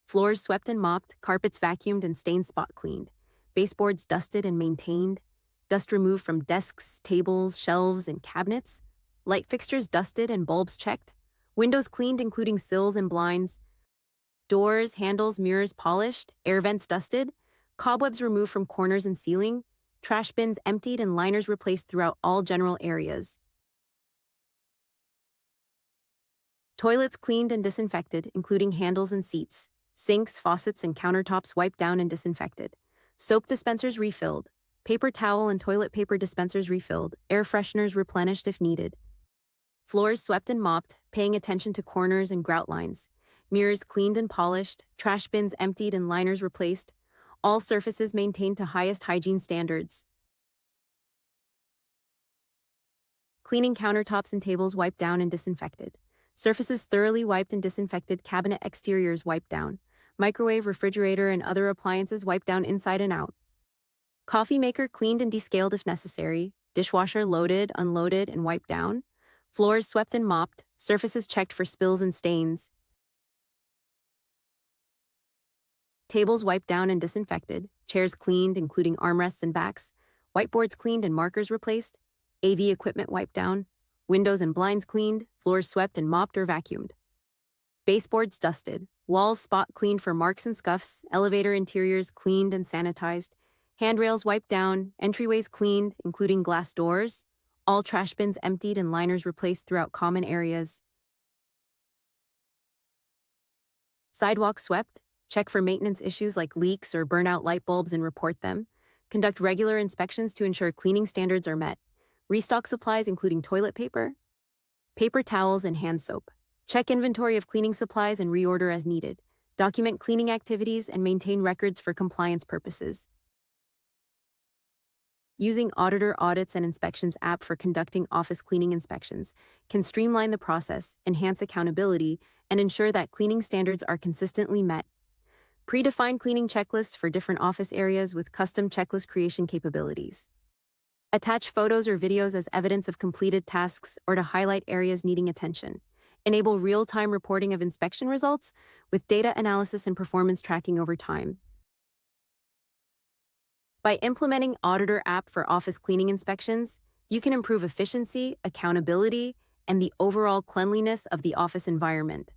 Floors swept and mopped, carpets vacuumed and stain spot cleaned. Baseboards dusted and maintained. Dust removed from desks, tables, shelves, and cabinets. Light fixtures dusted and bulbs checked. Windows cleaned, including sills and blinds. Doors, handles, mirrors polished. Air vents dusted. Cobwebs removed from corners and ceiling. Trash bins emptied and liners replaced throughout all general areas. Toilets cleaned and disinfected, including handles and seats. Sinks, faucets, and countertops wiped down and disinfected. Soap dispensers refilled. Paper towel and toilet paper dispensers refilled. Air fresheners replenished if needed. Floors swept and mopped, paying attention to corners and grout lines. Mirrors cleaned and polished. Trash bins emptied and liners replaced. All surfaces maintained to highest hygiene standards. Cleaning countertops and tables wiped down and disinfected. Surfaces thoroughly wiped and disinfected. Cabinet exteriors wiped down. Microwave, refrigerator, and other appliances wiped down inside and out. Coffee maker cleaned and descaled if necessary. Dishwasher loaded, unloaded, and wiped down. Floors swept and mopped. Surfaces checked for spills and stains. Tables wiped down and disinfected. Chairs cleaned, including armrests and backs. Whiteboards cleaned and markers replaced. AV equipment wiped down. Windows and blinds cleaned. Floors swept and mopped or vacuumed. Baseboards dusted. Walls spot cleaned for marks and scuffs. Elevator interiors cleaned and sanitized. Handrails wiped down. Entryways cleaned, including glass doors. All trash bins emptied and liners replaced throughout common areas. Sidewalks swept. Check for maintenance issues like leaks or burnout light bulbs and report them. Conduct regular inspections to ensure cleaning standards are met. Restock supplies including toilet paper, paper towels, and hand soap. Check inventory of cleaning supplies and reorder as needed. Document cleaning activities and maintain records for compliance purposes. Using Auditor Audits and Inspections app for conducting office cleaning inspections can streamline the process, enhance accountability, and ensure that cleaning standards are consistently met. Predefined cleaning checklists for different office areas with custom checklist creation capabilities. Attach photos or videos as evidence of completed tasks or to highlight areas needing attention. Enable real-time reporting of inspection results with data analysis and performance tracking over time. By implementing Auditor app for office cleaning inspections, you can improve efficiency, accountability, and the overall cleanliness of the office environment.